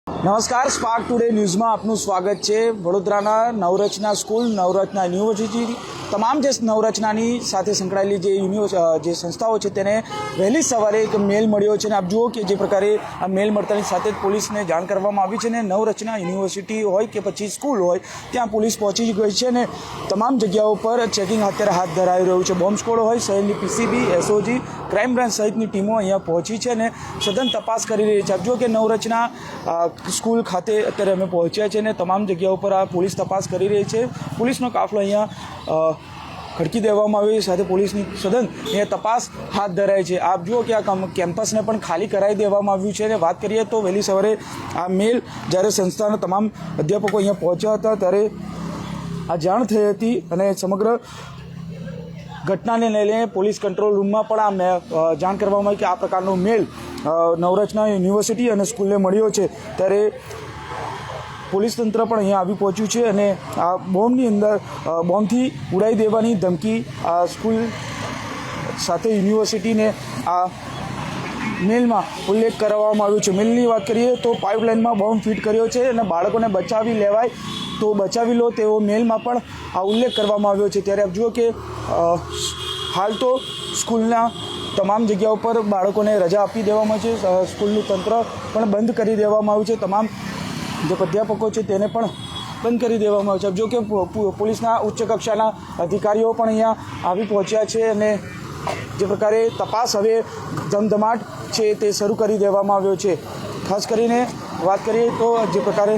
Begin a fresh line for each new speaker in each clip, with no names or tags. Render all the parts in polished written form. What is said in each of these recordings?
નમસ્કાર, spark today ન્યૂઝમાં આપનું સ્વાગત છે। વડોદરાના નવરચના સ્કૂલ, નવરચના યુનિવર્સિટી, તમામ જે નવરચનાની સાથે સંકળાયેલી જે સંસ્થાઓ છે તેને વહેલી સવારે એક મેલ મળ્યો છે અને આપ જુઓ કે જે પ્રકારે આ મેલ મળતાની સાથે જ પોલીસને જાણ કરવામાં આવી છે ને નવરચના યુનિવર્સિટી હોય કે પછી સ્કૂલ હોય ત્યાં પોલીસ પહોંચી ગઈ છે અને તમામ જગ્યાઓ પર ચેકિંગ અત્યારે હાથ ધરાઈ રહ્યું છે। બોમ્બ સ્કોડ હોય, શહેરની પીસીબી, એસઓજી, ક્રાઇમ બ્રાન્ચ સહિતની ટીમો અહીંયા પહોંચી છે અને સઘન તપાસ કરી રહી છે। આપ જુઓ કે નવરચના સ્કૂલ ખાતે અત્યારે અમે પહોંચ્યા છે અને તમામ જગ્યાઓ પર આ પોલીસ તપાસ કરી રહી છે। પોલીસનો કાફલો અહીંયા ખડકી દેવામાં આવ્યો છે, સાથે પોલીસની સઘન અહીંયા તપાસ હાથ ધરાય છે। આપ જુઓ કે આ કેમ્પસને પણ ખાલી કરાવી દેવામાં આવ્યું છે અને વાત કરીએ તો વહેલી સવારે આ મેલ જ્યારે સંસ્થાના તમામ અધ્યાપકો અહીંયા પહોંચ્યા હતા ત્યારે આ જાણ થઈ હતી અને સમગ્ર ઘટનાને લઈને પોલીસ કંટ્રોલ રૂમમાં પણ આ જાણ કરવામાં આવી કે આ પ્રકારનો મેલ નવરચના યુનિવર્સિટી અને સ્કૂલને મળ્યો છે। ત્યારે પોલીસ તંત્ર પણ અહીંયા આવી પહોંચ્યું છે અને આ બોમ્બથી ઉડાવી દેવાની ધમકી આ સ્કૂલ સાથે યુનિવર્સિટીને આ મેલમાં ઉલ્લેખ કરવામાં આવ્યો છે। મેલની વાત કરીએ તો પાઇપલાઇનમાં બોમ્બ ફિટ કર્યો છે અને બાળકોને બચાવી લેવાય તો બચાવી લો તેવો મેલમાં પણ આ ઉલ્લેખ કરવામાં આવ્યો છે। ત્યારે આપ જુઓ કે હાલ તો સ્કૂલના તમામ જગ્યાઓ પર બાળકોને રજા આપી દેવામાં છે, સ્કૂલનું તંત્ર પણ બંધ કરી દેવામાં આવ્યું છે, તમામ જે અધ્યાપકો છે તેને પણ બંધ કરી દેવામાં આવ્યું છે। જો કે પોલીસના ઉચ્ચ કક્ષાના અધિકારીઓ પણ અહીંયા આવી પહોંચ્યા છે અને જે પ્રકારે તપાસ હવે ધમધમાટ છે તે શરૂ કરી દેવામાં આવ્યો છે। ખાસ કરીને વાત કરીએ તો જે પ્રકારે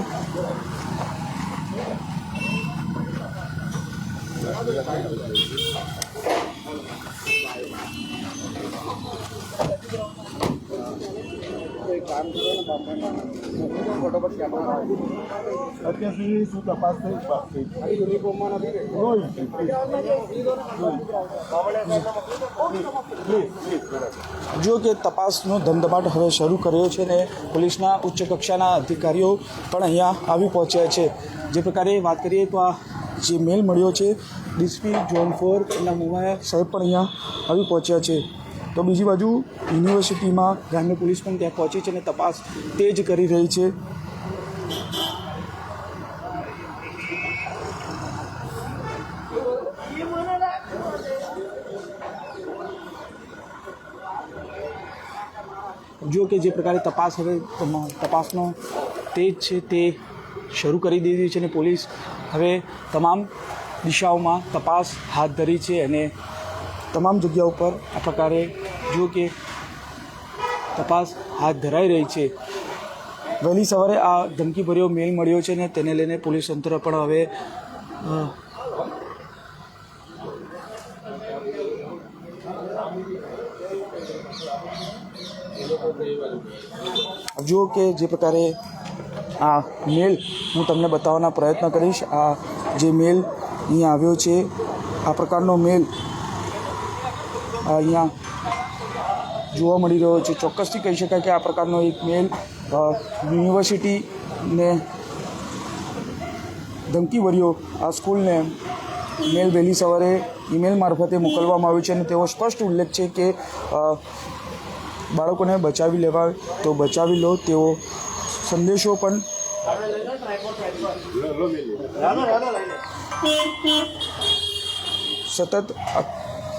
જો કે તપાસનો ધમધમાટ હવે શરૂ કર્યો છે અને પોલીસના ઉચ્ચ કક્ષાના અધિકારીઓ પણ અહીંયા આવી પહોંચ્યા છે। જે પ્રકારે વાત કરીએ તો આ જે મેલ મળ્યો છે ડીસીપી ઝોન 4 એના મોમાયા સાહેબ પણ અહીંયા આવી પહોંચ્યા છે। તો બીજી બાજુ યુનિવર્સિટીમાં ગ્રામ્ય પોલીસ પણ ત્યાં પહોંચી છે અને તપાસ તેજ કરી રહી છે। જો કે જે પ્રકારે તપાસ હવે તપાસનો તેજ છે તે શરૂ કરી દીધી છે અને પોલીસ હવે તમામ દિશાઓમાં તપાસ હાથ ધરી છે અને તમામ જગ્યાઓ પર આ પ્રકારે જો કે તપાસ હાથ ધરાઈ રહી છે। વહેલી સવારે આ ધમકીભર્યો મેલ મળ્યો છે અને તેને લઈને પોલીસ તંત્ર પણ હવે જો કે જે પ્રકારે આ મેલ હું તમને બતાવવાના પ્રયત્ન કરીશ। આ જે મેલ અહીંયા આવ્યો છે આ પ્રકારનો મેલ અહીંયા જોવા મળી રહ્યો છે। ચોક્કસથી કહી શકાય કે આ પ્રકારનો એક મેલ યુનિવર્સિટીને ધમકીભર્યો આ સ્કૂલને મેલ વહેલી સવારે ઈમેલ મારફતે મોકલવામાં આવ્યો છે અને તેવો સ્પષ્ટ ઉલ્લેખ છે કે બાળકોને બચાવી લેવાય તો બચાવી લો તેવો સંદેશો પણ સતત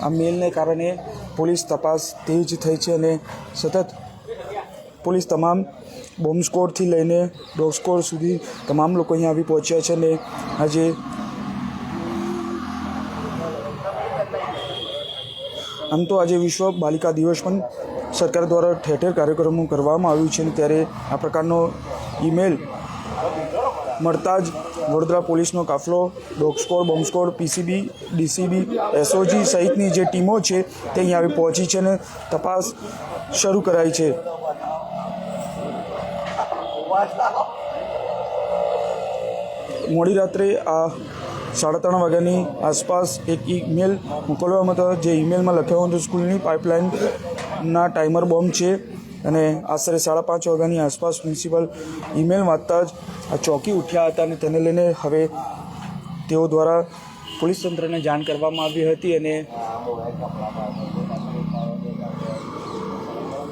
આ મેલને કારણે પોલીસ તપાસ તેજ થઈ છે અને સતત પોલીસ તમામ બોમ્બ સ્કોડથી લઈને ડોગ સ્કોડ સુધી તમામ લોકો અહીંયા આવી પહોંચ્યા છે અને આજે આમ તો આજે વિશ્વ બાલિકા દિવસ પણ સરકાર દ્વારા ઠેર ઠેર કાર્યક્રમો કરવામાં આવ્યું છે અને ત્યારે આ પ્રકારનો ઈમેલ મળતા જ વડોદરા પોલીસનો કાફલો, dog squad, bomb squad, PCB, DCB, SOG સહિતની જે ટીમો છે તે અહીંયા આવી પહોંચી છે અને તપાસ શરૂ કરાઈ છે। મોડી રાત્રે આ 3:30 વાગ્યાની આસપાસ એક ઈમેલ મોકલવામાં હતો જે ઈમેલમાં લખ્યું હતું સ્કૂલની પાઇપલાઇનના ટાઈમર બોમ્બ છે અને આશરે 5:30 વાગ્યાની આસપાસ પ્રિન્સિપલ ઈમેલ વાંચતા જ આ ચોંકી ઉઠ્યા હતા અને તેને લઈને હવે તેઓ દ્વારા પોલીસ તંત્રને જાણ કરવામાં આવી હતી અને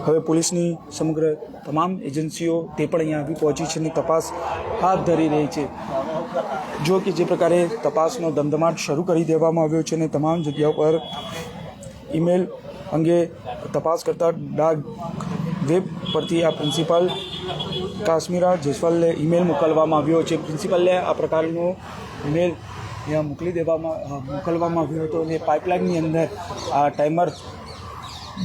હવે પોલીસની સમગ્ર તમામ એજન્સીઓ તે પણ અહીંયા આવી પહોંચી છે અને તપાસ હાથ ધરી રહી છે. જો કે જે પ્રકારે તપાસનો ધમધમાટ શરૂ કરી દેવામાં આવ્યો છે અને તમામ જગ્યાઓ પર ઈમેલ અંગે તપાસ કરતા ડાગ વેબ પરથી આ પ્રિન્સિપાલ કાશ્મીરા જયસ્વાલને ઈમેલ મોકલવામાં આવ્યો છે. પ્રિન્સિપાલને આ પ્રકારનો ઈમેલ અહીંયા મોકલવામાં આવ્યો હતો અને પાઇપલાઇનની અંદર આ ટાઈમર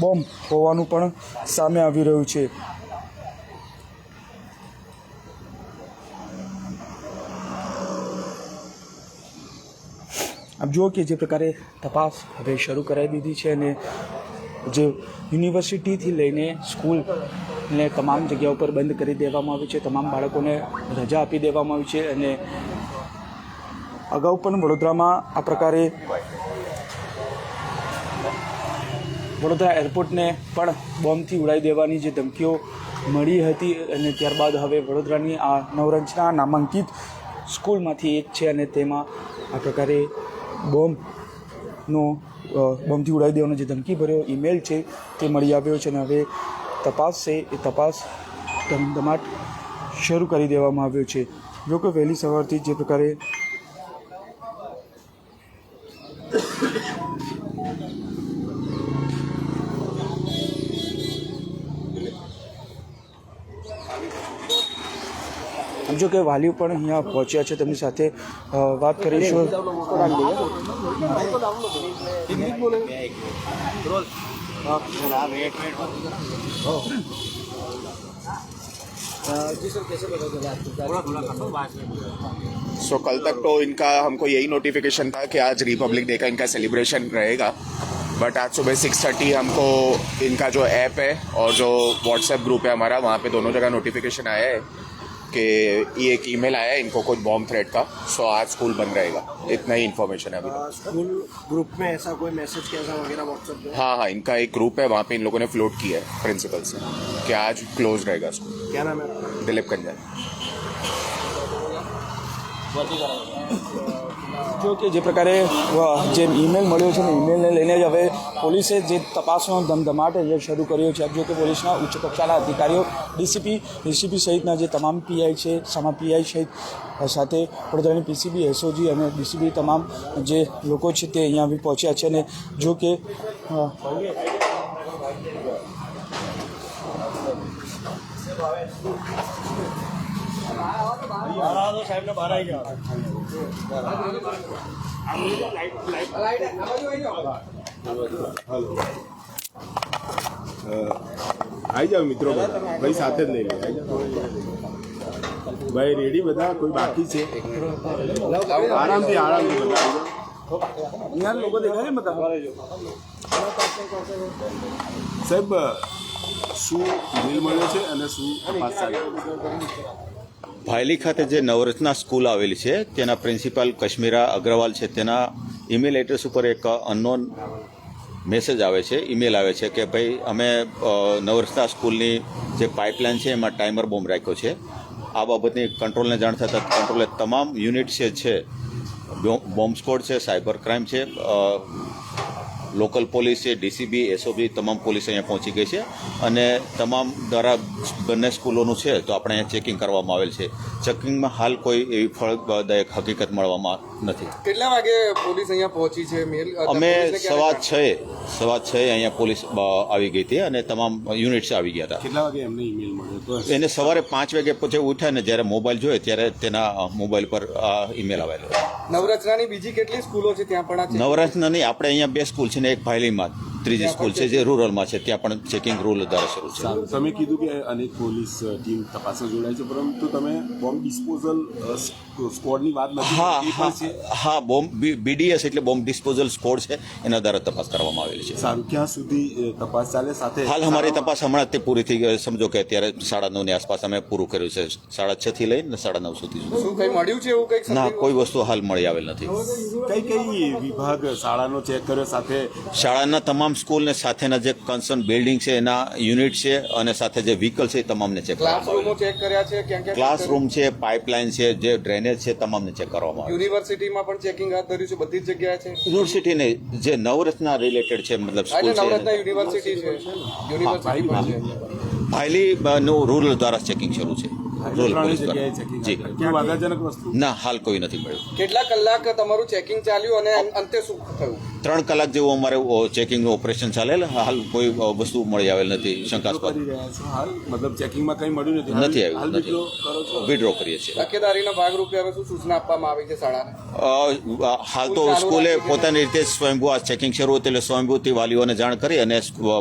બોમ્બ હોવાનું પણ સામે આવી રહ્યું છે. આપ જુઓ કે જે પ્રકારે તપાસ હવે શરૂ કરાવી દીધી છે અને જે યુનિવર્સિટીથી લઈને સ્કૂલને તમામ જગ્યાઓ પર બંધ કરી દેવામાં આવી છે. તમામ બાળકોને રજા આપી દેવામાં આવી છે અને અગાઉ પણ વડોદરામાં આ પ્રકારે વડોદરા એરપોર્ટને પણ બોમ્બથી ઉડાવી દેવાની જે ધમકીઓ મળી હતી અને ત્યારબાદ હવે વડોદરાની આ નવરચના નામાંકિત સ્કૂલમાંથી એક છે અને તેમાં આ પ્રકારે બોમ્બથી ઉડાવી દેવાનો જે ધમકી ભર્યો ઈમેલ છે તે મળી આવ્યો છે અને હવે તપાસ છે એ તપાસ ધમધમાટ શરૂ કરી દેવામાં આવ્યો છે. જો કે વહેલી સવારથી જે પ્રકારે સમજો કે વાલીઓ પણ અહીંયા પહોંચ્યા છે, તેમની સાથે વાત કરીશું.
सो कल तक तो इनका हमको यही नोटिफिकेशन था कि आज रिपब्लिक डे का इनका सेलिब्रेशन रहेगा, बट आज सुबह 6:30 हमको इनका जो ऐप है और जो व्हाट्सएप ग्रुप है हमारा, वहाँ पे दोनों जगह नोटिफिकेशन आया है कि ये एक ईमेल आया है इनको कुछ बॉम्ब थ्रेट का. सो आज स्कूल बंद रहेगा, इतना ही इन्फॉर्मेशन है अभी.
स्कूल ग्रुप में ऐसा कोई मैसेज कैसा वगैरह व्हाट्सएप में?
हाँ, इनका एक ग्रुप है, वहाँ पे इन लोगों ने फ्लोट किया है प्रिंसिपल से कि आज क्लोज रहेगा स्कूल.
क्या नाम है?
दिलीप कंजर.
જો કે જે પ્રકારે જે ઈમેલ મળ્યો છે ને ઈમેલને લઈને જ હવે પોલીસે જે તપાસનો ધમધમાટ શરૂ કર્યો છે. આપ જો કે પોલીસના ઉચ્ચ કક્ષાના અધિકારીઓ ડીસીપી સહિતના જે તમામ પીઆઈ છે, સમા પીઆઈ સહિત સાથે વડોદરાની પીસીબી, એસઓજી અને ડીસીબી તમામ જે લોકો છે તે અહીંયા આવી પહોંચ્યા છે. અને જો કે
આવી જાઓ મિત્રો, ભાઈ સાથે જ લઈ લે. ભાઈ રેડી બધા? કોઈ બાકી છે? આરામથી બધા
અહીંયા લોકો દેખાય ને બધા.
સાહેબ, શું ઈમેલ મળ્યો છે અને શું તપાસ ચાલી રહી છે?
ભાયલી ખાતે જે નવરત્ના સ્કૂલ આવેલી છે તેના પ્રિન્સિપાલ કશ્મીરા અગ્રવાલ છે, તેના ઈમેલ એડ્રેસ ઉપર એક અનનોન મેસેજ આવે છે, ઈમેલ આવે છે કે ભાઈ અમે નવરત્ના સ્કૂલની જે પાઇપલાઇન છે એમાં ટાઈમર બોમ્બ રાખ્યો છે. આ બાબતની કંટ્રોલને જાણ થતાં કંટ્રોલે તમામ યુનિટ છે, બોમ્બ સ્કોડ છે, સાયબર ક્રાઇમ છે, લોકલ પોલીસ છે, ડીસીબી, એસઓબી, તમામ પોલીસ અહીંયા પહોંચી ગઈ છે અને તમામ દ્વારા બંને સ્કૂલોનું છે તો આપણે અહીંયા ચેકિંગ કરવામાં આવેલ છે. ચેકિંગમાં હાલ કોઈ એવી ફળદાયક હકીકત મળવામાં નથી.
કેટલા વાગે પોલીસ અહીંયા પહોંચી છે?
અમે સવા 6 અહીંયા પોલીસ આવી ગઈ હતી અને તમામ યુનિટ્સ આવી ગયા હતા.
કેટલા વાગે એમને ઈમેલ મળ્યો?
એને સવારે 5 વાગે પછી ઉઠ્યા ને જ્યારે મોબાઈલ જોયો ત્યારે તેના મોબાઈલ પર ઈમેલ આવેલો.
નવરચનાની બીજી કેટલી સ્કૂલો છે ત્યાં પણ?
નવરત્ન નહીં, આપણે અહીંયા 2 સ્કૂલ છે ને એક ભાયલીમાં ત્રીજી સ્કૂલ છે જે રૂરલમાં છે, ત્યાં પણ ચેકિંગ રૂલ દ્વારા શરૂ છે.
તમે કીધું કે અનેક પોલીસ ટીમ તપાસમાં જોડાય છે, પરંતુ તમે બોમ્બ ડિસ્પોઝલ સ્કોડની વાત નથી.
હા, બોમ્બ બીડીએસ એટલે બોમ્બ ડિસ્પોઝલ સ્કોડ છે, એના દ્વારા તપાસ કરવામાં આવેલી છે.
સારું, ક્યાં સુધી તપાસ ચાલે? સાથે
હાલ અમારી તપાસ હમણાં તે પૂરી થઈ ગઈ. સમજો કે અત્યારે 9:30 ની આસપાસ અમે પૂરું કર્યું છે, 6:30 થી લઈને 9:30 સુધી.
શું કઈ મળ્યું છે એવું કઈ?
ના, કોઈ વસ્તુ હાલ મળી આવેલ નથી.
કઈ વિભાગ શાળાનો ચેક કર્યો? સાથે
શાળાના તમામ તમામ સ્કૂલને સાથેના જે કન્સર્ન બિલ્ડિંગ છે એના યુનિટ છે અને સાથે જે વ્હીકલ છે એ તમામને ચેક કરવામાં
ક્લાસરૂમો ચેક કર્યા છે ક્યાં ક્યાં
ક્લાસરૂમ છે, પાઇપલાઇન છે, જે ડ્રેનેજ છે, તમામને ચેક કરવામાં આવે.
યુનિવર્સિટીમાં પણ ચેકિંગ હાથ ધર્યું છે બધી જ જગ્યાએ છે
યુનિવર્સિટીને જે નવરત્ના રિલેટેડ છે, મતલબ
આજે
સ્કૂલ
નવરત્ના
છે,
યુનિવર્સિટી છે યુનિવર્સિટી પણ છે
ભાયલીનું રૂરલ દ્વારા ચેકિંગ શરૂ છે. રૂરલ
ત્રણેય
પોલીસ
જગ્યાએ
દ્વારા.
ચેકિંગ
જી.
કોઈ વાદાજનક વસ્તુ
ના, હાલ કોઈ નથી મળ્યું.
કેટલા કલાક તમારું ચેકિંગ ચાલ્યું અને અંતે શું થયું
3 કલાક જેવું અમારે ચેકિંગનું ઓપરેશન ચાલેલ. હાલ કોઈ વસ્તુ મળી આવેલ નથી શંકાસ્પદ.
કરી રહ્યા છો હાલ મતલબ ચેકિંગમાં કંઈ મળ્યું નથી હાલ-
નથી
હાલ
આવ્યું,
withdraw કરો છો?
વિડ્રો કરીએ છીએ.
તકેદારીના ભાગરૂપે હવે શું સૂચના આપવામાં આવી છે શાળાને
હાલ તો સ્કૂલે પોતાની રીતે સ્વયંભૂ આ ચેકિંગ શરૂ હતું એટલે સ્વયંભૂથી વાલીઓને જાણ કરી અને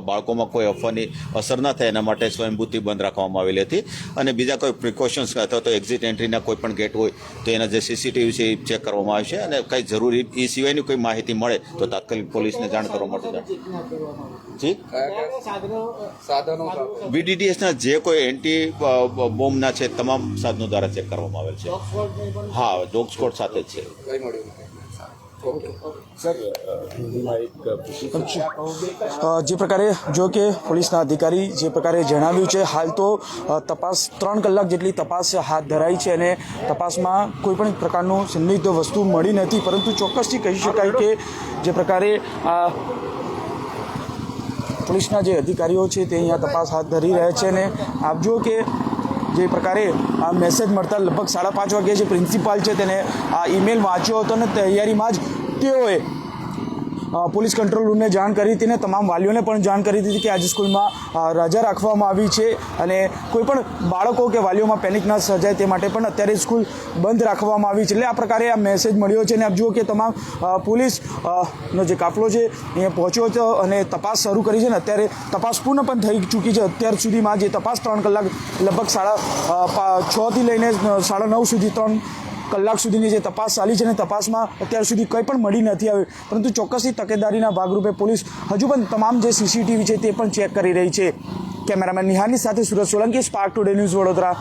બાળકોમાં કોઈ અફવાની અસર ના થાય એના માટે સ્વયંભૂથી બંધ રાખવામાં આવેલી હતી. અને બીજા કોઈ પ્રિકોશન્સ અથવા તો એક્ઝિટ એન્ટ્રીના કોઈ પણ ગેટ હોય તો એના જે સીસીટીવી છે એ ચેક કરવામાં આવે છે અને કંઈ જરૂરી એ સિવાયની કોઈ માહિતી મળે તો તાત્કાલિક પોલીસને જાણ કરવા માટે જી
સાધનો
VDDSના જે કોઈ એન્ટી બોમ્બના છે તમામ સાધનો દ્વારા ચેક કરવામાં આવેલ છે. હા, ડોગ સ્કોડ સાથે જ છે.
કઈ મળ્યું નથી
સર એમાં એક પૂછવું છે.
જે પ્રકારે જો કે પોલીસના અધિકારી જે પ્રકારે જણાવ્યું છે, હાલ તો તપાસ 3 કલાક જેટલી તપાસ હાથ ધરાઈ છે અને તપાસમાં કોઈ પણ પ્રકારનું સંદિગ્ધ વસ્તુ મળી નથી, પરંતુ ચોક્કસથી કહી શકાય કે જે પ્રકારે પોલીસના જે અધિકારીઓ છે તે અહીંયા તપાસ હાથ ધરી રહ્યા છે અને આપ જુઓ કે જે પ્રકારે આ મેસેજ મળતા લગભગ 5:30 વાગે જે પ્રિન્સિપાલ છે તેને આ ઈમેલ વાંચ્યો હતો અને તૈયારીમાં જ તેઓએ પોલીસ કંટ્રોલ રૂમને જાણ કરી હતી અને તમામ વાલીઓને પણ જાણ કરી હતી કે આજે સ્કૂલમાં રજા રાખવામાં આવી છે અને કોઈ પણ બાળકો કે વાલીઓમાં પેનિક ન સર્જાય તે માટે પણ અત્યારે સ્કૂલ બંધ રાખવામાં આવી છે. એટલે આ પ્રકારે આ મેસેજ મળ્યો છે અને આપ જુઓ કે તમામ પોલીસનો જે કાફલો છે અહીંયા પહોંચ્યો હતો અને તપાસ શરૂ કરી છે અને અત્યારે તપાસ પૂર્ણ પણ થઈ ચૂકી છે. અત્યાર સુધીમાં જે તપાસ 3 કલાક લગભગ 6:30 થી લઈને 9:30 સુધી 3 કલાક સુધીની જે તપાસ ચાલી છે અને તપાસમાં અત્યાર સુધી કંઈ પણ મળી નથી આવ્યું, પરંતુ ચોક્કસથી તકેદારીના ભાગરૂપે પોલીસ હજુ પણ તમામ જે સીસીટીવી છે તે પણ ચેક કરી રહી છે. કેમેરામેન નિહારની સાથે Surat Solanki, spark today news, Vadodara.